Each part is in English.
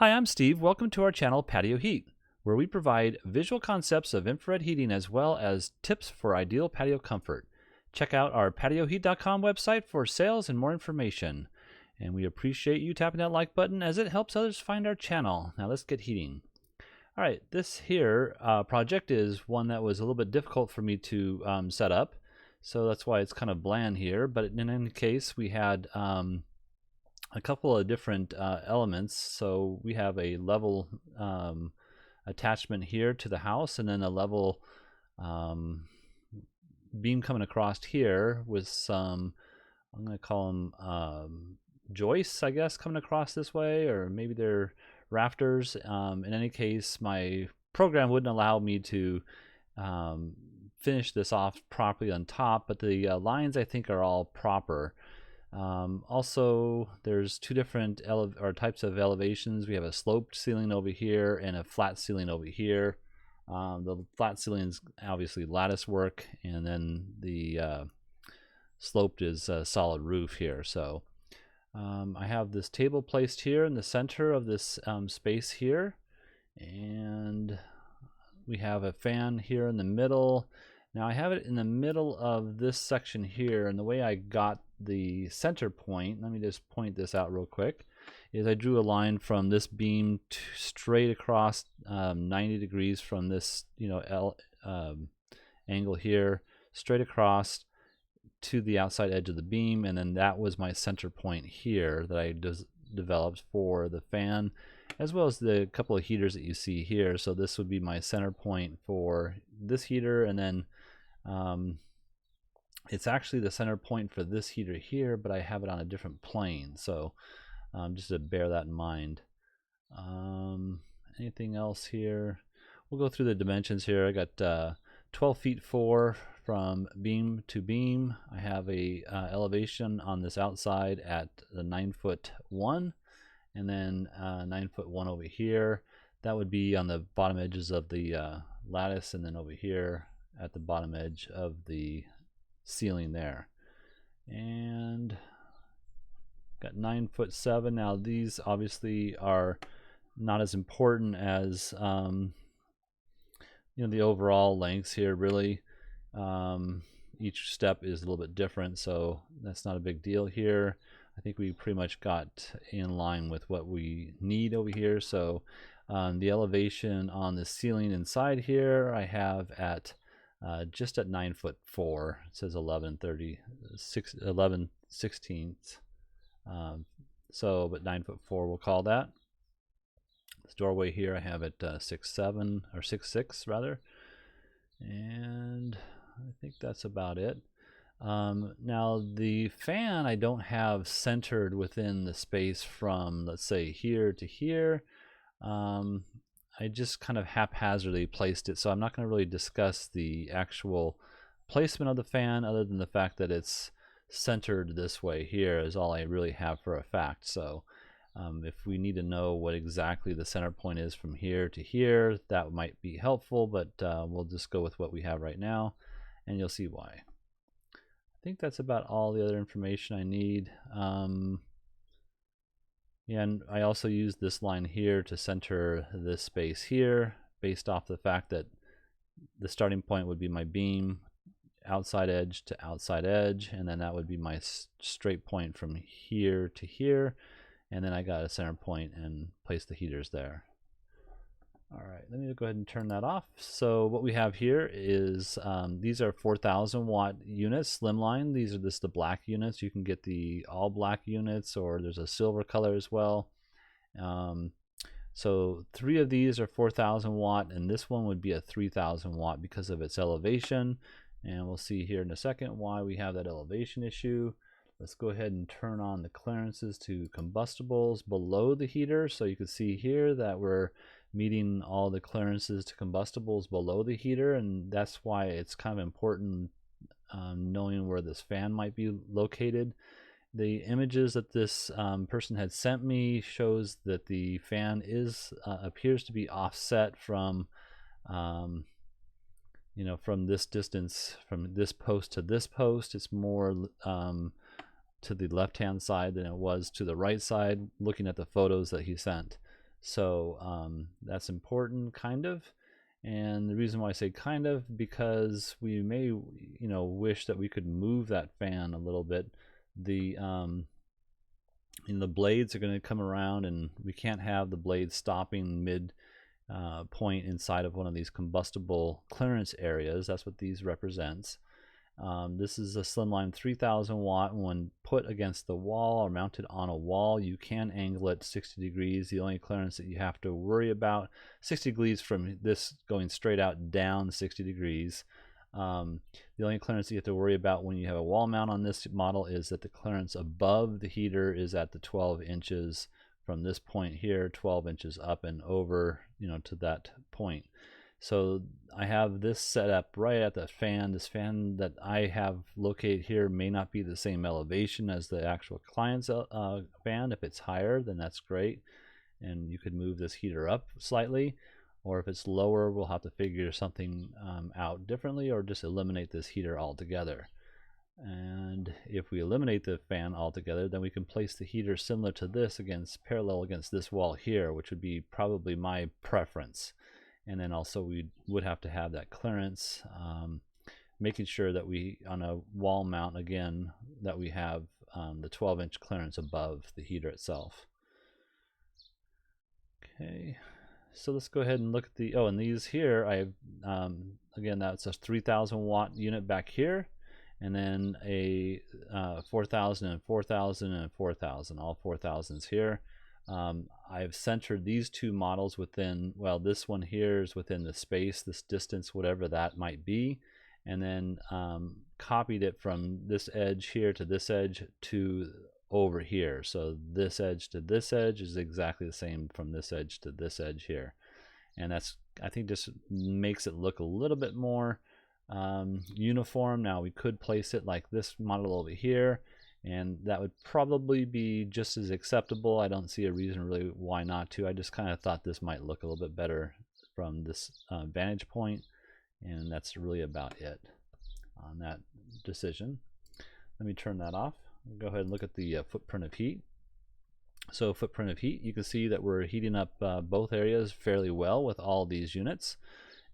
Hi, I'm Steve. Welcome to our channel Patio Heat, where we provide visual concepts of infrared heating as well as tips for ideal patio comfort. Check out our patioheat.com website for sales and more information. And we appreciate you tapping that like button as it helps others find our channel. Now let's get heating. All right, this here project is one that was a little bit difficult for me to set up. So that's why it's kind of bland here. But in any case, we had a couple of different elements. So we have a level attachment here to the house, and then a level beam coming across here with some, I'm going to call them joists, I guess, coming across this way, or maybe they're rafters. In any case, my program wouldn't allow me to finish this off properly on top, but the lines I think are all proper. Also, there's two different types of elevations. We have a sloped ceiling over here and a flat ceiling over here. The flat ceiling is obviously lattice work, and then the sloped is a solid roof here. So I have this table placed here in the center of this space here, and we have a fan here in the middle. Now I have it in the middle of this section here, and the way I got the center point, let me just point this out real quick, is I drew a line from this beam straight across 90 degrees from this angle here, straight across to the outside edge of the beam, and then that was my center point here that I developed for the fan, as well as the couple of heaters that you see here. So this would be my center point for this heater, and then it's actually the center point for this heater here, but I have it on a different plane, so just to bear that in mind. Anything else here? We'll go through the dimensions here. I got 12 feet 4 from beam to beam. I have a elevation on this outside at the 9 foot 1, and then 9 foot 1 over here. That would be on the bottom edges of the lattice, and then over here at the bottom edge of the ceiling there. And got 9 foot 7. Now these obviously are not as important as the overall lengths here, really. Each step is a little bit different, so that's not a big deal here. I think we pretty much got in line with what we need over here. So the elevation on the ceiling inside here I have at just at 9 foot 4. It says 11 16ths. But 9 foot 4 we'll call that. This doorway here I have at 6'7" or 6'6" rather, and I think that's about it. Now the fan I don't have centered within the space from, let's say, here to here. I just kind of haphazardly placed it, so I'm not going to really discuss the actual placement of the fan other than the fact that it's centered this way here is all I really have for a fact. So if we need to know what exactly the center point is from here to here, that might be helpful, but we'll just go with what we have right now, and you'll see why. I think that's about all the other information I need. And I also use this line here to center this space here based off the fact that the starting point would be my beam, outside edge to outside edge, and then that would be my straight point from here to here, and then I got a center point and place the heaters there. All right, let me go ahead and turn that off. So what we have here is these are 4,000 watt units, SlimLine. These are just the black units. You can get the all black units, or there's a silver color as well. So 3 of these are 4,000 watt, and this one would be a 3,000 watt because of its elevation. And we'll see here in a second why we have that elevation issue. Let's go ahead and turn on the clearances to combustibles below the heater. So you can see here that we're meeting all the clearances to combustibles below the heater, and that's why it's kind of important knowing where this fan might be located. The images that this person had sent me shows that the fan appears to be offset from from this distance, from this post to this post. It's more to the left hand side than it was to the right side, looking at the photos that he sent. So that's important, kind of. And the reason why I say kind of, because we may, wish that we could move that fan a little bit. The the blades are going to come around, and we can't have the blades stopping mid point inside of one of these combustible clearance areas. That's what these represents. This is a SlimLine 3000 watt. When put against the wall or mounted on a wall, you can angle it 60 degrees. The only clearance that you have to worry about, 60 degrees from this going straight out down 60 degrees. The only clearance you have to worry about when you have a wall mount on this model is that the clearance above the heater is at the 12 inches from this point here, 12 inches up and over, to that point. So I have this set up right at the fan. This fan that I have located here may not be the same elevation as the actual client's fan. If it's higher, then that's great, and you could move this heater up slightly. Or if it's lower, we'll have to figure something out differently, or just eliminate this heater altogether. And if we eliminate the fan altogether, then we can place the heater similar to this parallel against this wall here, which would be probably my preference. And then also we would have to have that clearance, making sure that we, on a wall mount again, that we have the 12-inch clearance above the heater itself. Okay. So let's go ahead and look at the, and these here, I have, again, that's a 3000 watt unit back here, and then a 4000 and 4000 and 4000, all 4000s here. I've centered these two models within, this one here is within the space, this distance, whatever that might be, and then copied it from this edge here to this edge to over here. So this edge to this edge is exactly the same from this edge to this edge here, and that's, I think, just makes it look a little bit more uniform. Now we could place it like this model over here, and that would probably be just as acceptable. I don't see a reason really why not to. I just kind of thought this might look a little bit better from this vantage point, and that's really about it on that decision. Let me turn that off. We'll go ahead and look at the footprint of heat. So footprint of heat, you can see that we're heating up both areas fairly well with all these units,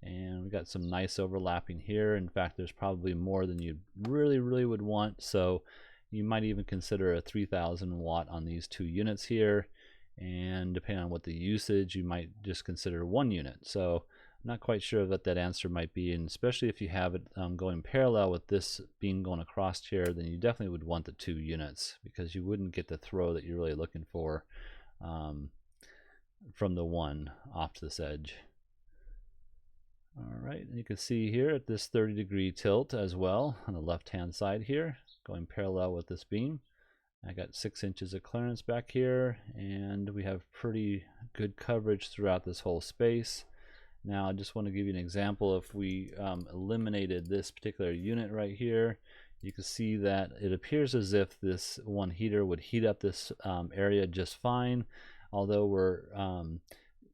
and we got some nice overlapping here. In fact, there's probably more than you really would want, so you might even consider a 3000 watt on these two units here, and depending on what the usage, you might just consider one unit. So I'm not quite sure what that answer might be, and especially if you have it going parallel with this beam going across here, then you definitely would want the 2 units, because you wouldn't get the throw that you're really looking for from the one off to this edge. All right, and you can see here at this 30-degree tilt as well on the left-hand side here, going parallel with this beam. I got 6 inches of clearance back here, and we have pretty good coverage throughout this whole space. Now I just want to give you an example. If we eliminated this particular unit right here, you can see that it appears as if this one heater would heat up this area just fine, although we're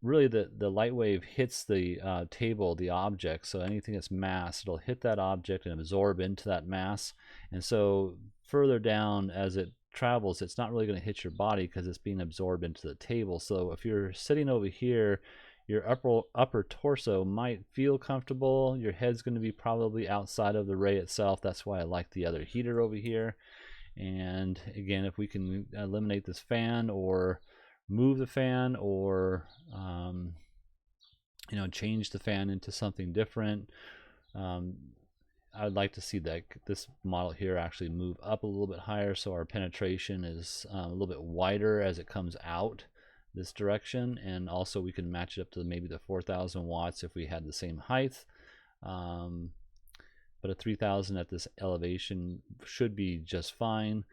really the light wave hits the table, the object, so anything that's mass, it'll hit that object and absorb into that mass, and so further down as it travels, it's not really going to hit your body because it's being absorbed into the table. So if you're sitting over here, your upper torso might feel comfortable. Your head's going to be probably outside of the ray itself. That's why I like the other heater over here. And again, if we can eliminate this fan or move the fan, or change the fan into something different, I'd like to see that this model here actually move up a little bit higher, so our penetration is a little bit wider as it comes out this direction, and also we can match it up to maybe the 4000 watts if we had the same height, but a 3000 at this elevation should be just fine.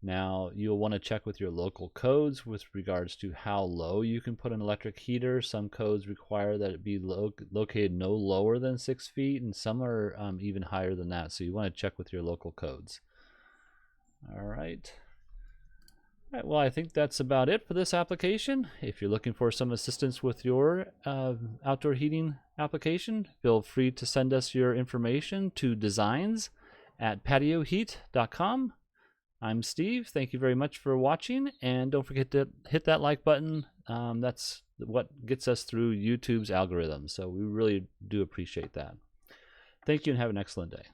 Now you'll want to check with your local codes with regards to how low you can put an electric heater. Some codes require that it be located no lower than 6 feet, and some are even higher than that, so you want to check with your local codes. All right. Well, I think that's about it for this application. If you're looking for some assistance with your outdoor heating application, feel free to send us your information to designs@patioheat.com. I'm Steve. Thank you very much for watching, and don't forget to hit that like button. That's what gets us through YouTube's algorithm. So we really do appreciate that. Thank you and have an excellent day.